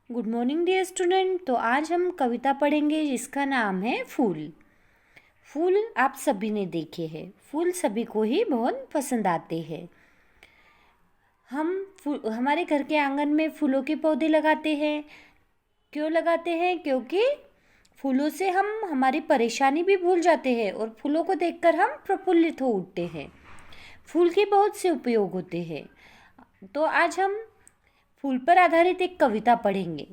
Good morning dear student. तो आज हम कविता पढ़ेंगे जिसका नाम है फूल। फूल आप सभी ने देखे हैं। फूल सभी को ही बहुत पसंद आते हैं। हम हमारे घर के आंगन में फूलों के पौधे लगाते हैं। क्यों लगाते हैं? क्योंकि फूलों से हम हमारी परेशानी भी भूल जाते हैं और फूलों को देखकर हम प्रफुल्लित हो उठते हैं। फूल के बहुत से उपयोग होते हैं। तो आज हम फूल पर आधारित एक कविता पढ़ेंगे।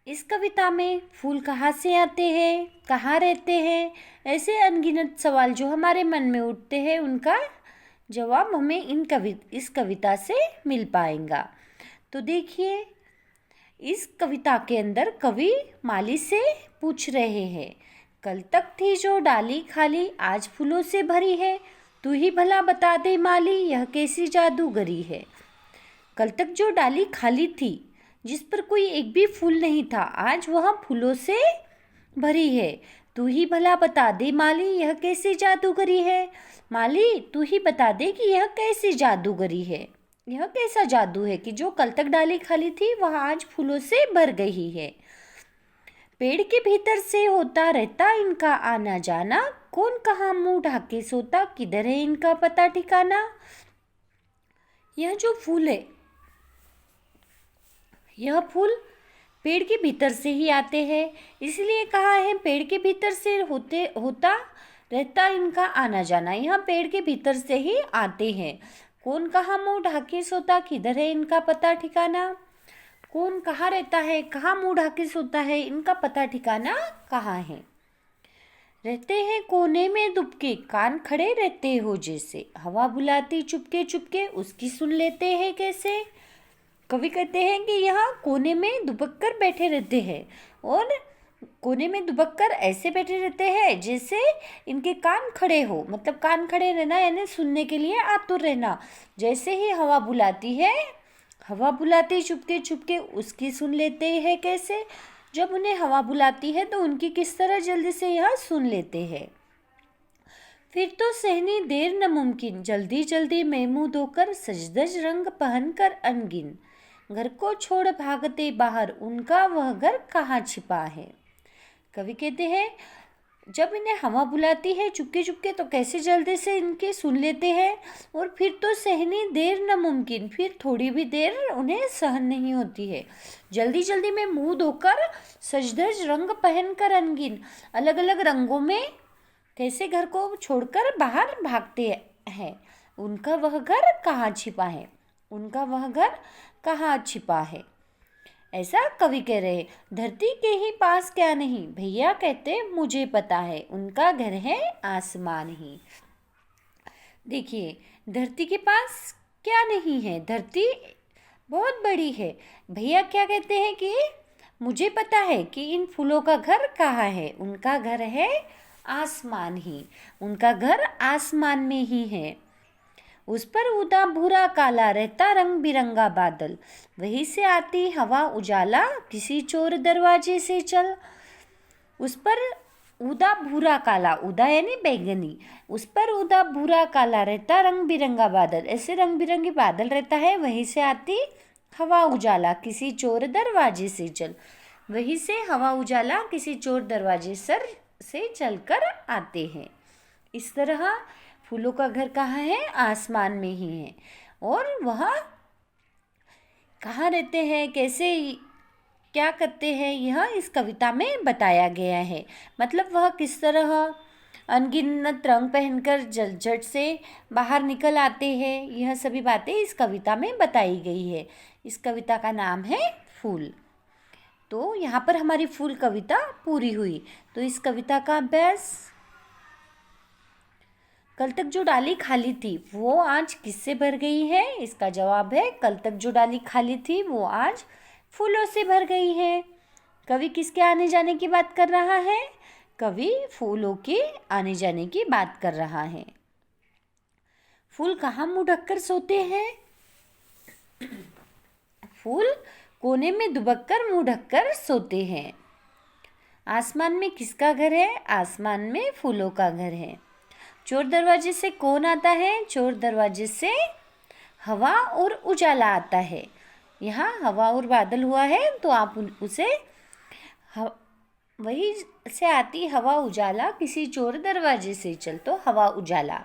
इस कविता में फूल कहाँ से आते हैं, कहाँ रहते हैं, ऐसे अनगिनत सवाल जो हमारे मन में उठते हैं, उनका जवाब हमें इस कविता से मिल पाएगा। तो देखिए, इस कविता के अंदर कवि माली से पूछ रहे हैं, कल तक थी जो डाली खाली, आज फूलों से भरी है, तू ही भला बता दे माली, यह कैसी जादूगरी है। कल तक जो डाली खाली थी, जिस पर कोई एक भी फूल नहीं था, आज वह फूलों से भरी है। तू ही भला बता दे माली, यह कैसी जादूगरी है। माली, तू ही बता दे कि यह कैसी जादूगरी है। यह कैसा जादू है कि जो कल तक डाली खाली थी वह आज फूलों से भर गई है। पेड़ के भीतर से होता रहता इनका आना जाना, कौन कहाँ मुंह ढाके सोता, किधर है इनका पता ठिकाना। यह जो फूल है, यह फूल पेड़ के भीतर से ही आते हैं, इसलिए कहा है पेड़ के भीतर से होता रहता इनका आना जाना। यह पेड़ के भीतर से ही आते हैं। कौन कहाँ मुंह ढाके सोता, किधर है इनका पता ठिकाना। कौन कहाँ रहता है, कहाँ मुंह ढाके सोता है, इनका पता ठिकाना कहाँ है। रहते हैं कोने में दुबके, कान खड़े रहते हो जैसे, हवा बुलाती चुपके चुपके, उसकी सुन लेते हैं कैसे। कवि कहते हैं कि यहाँ कोने में दुबक कर बैठे रहते हैं, और कोने में दुबक कर ऐसे बैठे रहते हैं जैसे इनके कान खड़े हो। मतलब कान खड़े रहना यानी सुनने के लिए आतुर रहना। जैसे ही हवा बुलाती है, हवा बुलाती चुपके चुपके, उसकी सुन लेते हैं कैसे। जब उन्हें हवा बुलाती है तो उनकी किस तरह जल्दी से यहाँ सुन लेते हैं। फिर तो सहनी देर न मुमकिन, जल्दी जल्दी मैं मुँह धोकर, सजधज रंग पहनकर अनगिन, घर को छोड़ भागते बाहर, उनका वह घर कहाँ छिपा है। कवि कहते हैं जब इन्हें हवा बुलाती है चुपके चुपके तो कैसे जल्दी से इनके सुन लेते हैं। और फिर तो सहनी देर न मुमकिन, फिर थोड़ी भी देर उन्हें सहन नहीं होती है। जल्दी जल्दी में मुंह धोकर, सजधज रंग पहनकर अनगिन, अलग अलग रंगों में कैसे घर को छोड़कर बाहर भागते हैं। उनका वह घर कहाँ छिपा है, उनका वह घर कहाँ छिपा है। ऐसा कवि कह रहे। धरती के ही पास क्या नहीं, भैया कहते मुझे पता है, उनका घर है आसमान ही। देखिए, धरती के पास क्या नहीं है, धरती बहुत बड़ी है। भैया क्या कहते हैं कि मुझे पता है कि इन फूलों का घर कहाँ है, उनका घर है आसमान ही, उनका घर आसमान में ही है। उस पर उदा भूरा काला रहता रंग बिरंगा बादल, वहीं से आती हवा उजाला, किसी चोर दरवाजे से चल। उस पर उदा भूरा काला, उदा यानी बैंगनी, उस पर उदा भूरा काला रहता रंग बिरंगा बादल, ऐसे रंग बिरंगे बादल रहता है। वहीं से आती हवा उजाला, किसी चोर दरवाजे से चल। वहीं से हवा उजाला किसी चोर दरवाजे से चलकर आते हैं। इस तरह फूलों का घर कहाँ है? आसमान में ही है। और वह कहाँ रहते हैं, कैसे क्या करते हैं, यह इस कविता में बताया गया है। मतलब वह किस तरह अनगिनत रंग पहनकर झट से बाहर निकल आते हैं, यह सभी बातें इस कविता में बताई गई है। इस कविता का नाम है फूल। तो यहाँ पर हमारी फूल कविता पूरी हुई। तो इस कविता का अभ्यास, कल तक जो डाली खाली थी वो आज किससे भर गई है। इसका जवाब है कल तक जो डाली खाली थी वो आज फूलों से भर गई है। कवि किसके आने जाने की बात कर रहा है? कवि फूलों के आने जाने की बात कर रहा है। फूल कहाँ मुंह ढककर सोते हैं? फूल कोने में दुबक कर मुंह ढककर सोते हैं। आसमान में किसका घर है? आसमान में फूलों का घर है। चोर दरवाजे से कौन आता है? चोर दरवाजे से हवा और उजाला आता है। यहाँ हवा और बादल हुआ है तो आप उसे वही से आती हवा उजाला किसी चोर दरवाजे से चल, तो हवा उजाला।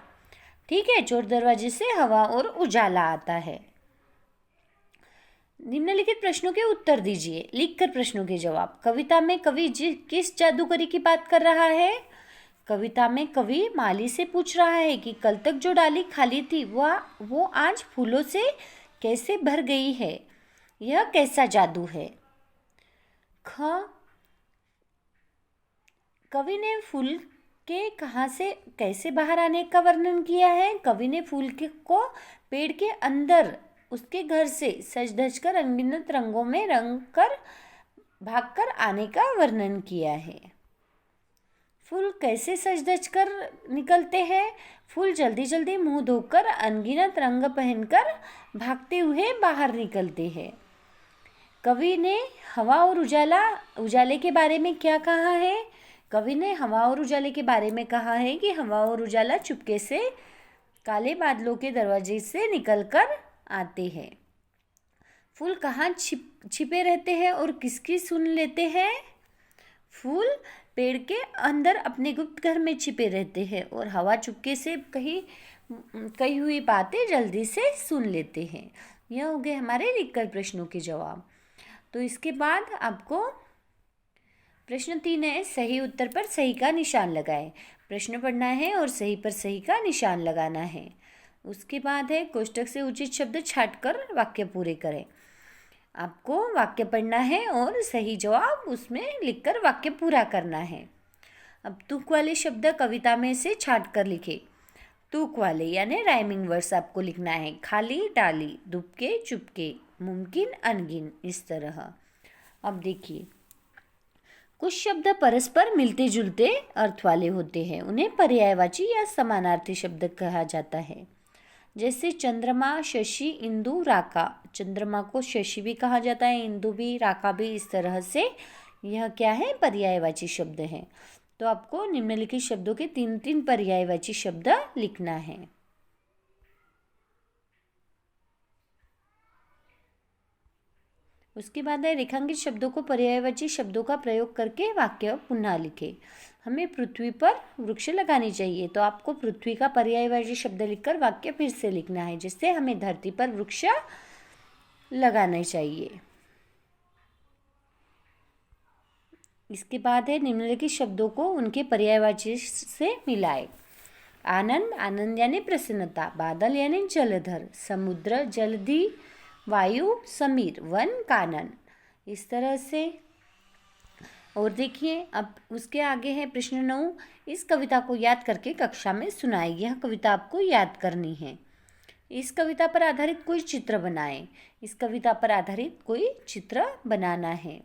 ठीक है, चोर दरवाजे से हवा और उजाला आता है। निम्नलिखित प्रश्नों के उत्तर दीजिए, लिखकर प्रश्नों के जवाब। कविता में कवि किस जादूगरी की बात कर रहा है? कविता में कवि माली से पूछ रहा है कि कल तक जो डाली खाली थी वो आज फूलों से कैसे भर गई है, यह कैसा जादू है? ख, कवि ने फूल के कहाँ से कैसे बाहर आने का वर्णन किया है? कवि ने फूल को पेड़ के अंदर उसके घर से सज धज कर अनगिनत रंगों में रंग कर भागकर आने का वर्णन किया है। फूल कैसे सज धज कर निकलते हैं? फूल जल्दी जल्दी मुंह धोकर अनगिनत रंग पहनकर भागते हुए बाहर निकलते हैं। कवि ने हवा और उजाले के बारे में क्या कहा है? कवि ने हवा और उजाले के बारे में कहा है कि हवा और उजाला चुपके से काले बादलों के दरवाजे से निकलकर आते हैं। फूल कहाँ छिपे रहते हैं और किसकी सुन लेते हैं? फूल पेड़ के अंदर अपने गुप्त घर में छिपे रहते हैं और हवा चुपके से कही हुई बातें जल्दी से सुन लेते हैं। यह हो गए हमारे लिखकर प्रश्नों के जवाब। तो इसके बाद आपको प्रश्न 3 है, सही उत्तर पर सही का निशान लगाएं। प्रश्न पढ़ना है और सही पर सही का निशान लगाना है। उसके बाद है कोष्टक से उचित शब्द छांटकर वाक्य पूरे करें। आपको वाक्य पढ़ना है और सही जवाब उसमें लिखकर वाक्य पूरा करना है। अब तुक वाले शब्द कविता में से छांट कर लिखे। तुक वाले यानी राइमिंग वर्ड्स आपको लिखना है। खाली डाली, दुबके चुपके, मुमकिन अनगिन, इस तरह। अब देखिए, कुछ शब्द परस्पर मिलते जुलते अर्थ वाले होते हैं, उन्हें पर्यायवाची या समानार्थी शब्द कहा जाता है। जैसे चंद्रमा, शशि, इंदु, राका। चंद्रमा को शशि भी कहा जाता है, इंदु भी, राका भी। इस तरह से यह क्या है? पर्यायवाची शब्द है। तो आपको निम्नलिखित शब्दों के 3 पर्यायवाची शब्द लिखना है। उसके बाद है रेखांकित शब्दों को पर्यायवाची शब्दों का प्रयोग करके वाक्य पुनः लिखे। हमें पृथ्वी पर वृक्ष लगाने चाहिए, तो आपको पृथ्वी का पर्यायवाची शब्द लिखकर वाक्य फिर से लिखना है, जिससे हमें धरती पर वृक्ष लगाना चाहिए। इसके बाद है निम्नलिखित शब्दों को उनके पर्यायवाची से मिलाए। आनंद, आनंद यानी प्रसन्नता। बादल यानी जलधर। समुद्र, जलधि। वायु, समीर। वन, कानन। इस तरह से। और देखिए, अब उसके आगे है प्रश्न 9। इस कविता को याद करके कक्षा में सुनाएं। यह कविता आपको याद करनी है। इस कविता पर आधारित कोई चित्र बनाएं। इस कविता पर आधारित कोई चित्र बनाना है।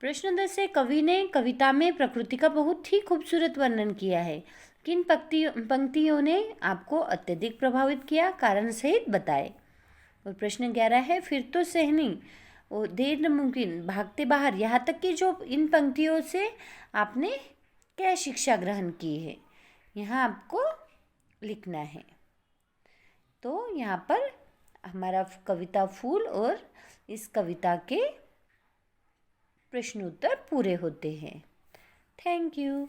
प्रश्न 10 है, कवि ने कविता में प्रकृति का बहुत ही खूबसूरत वर्णन किया है। किन पंक्तियों ने आपको अत्यधिक प्रभावित किया? कारण सहित बताएं। और प्रश्न 11 है, फिर तो सहनी और देर नामुमकिन, भागते बाहर, यहाँ तक कि जो इन पंक्तियों से आपने क्या शिक्षा ग्रहण की है, यहाँ आपको लिखना है। तो यहाँ पर हमारा कविता फूल और इस कविता के प्रश्नोत्तर पूरे होते हैं। Thank you.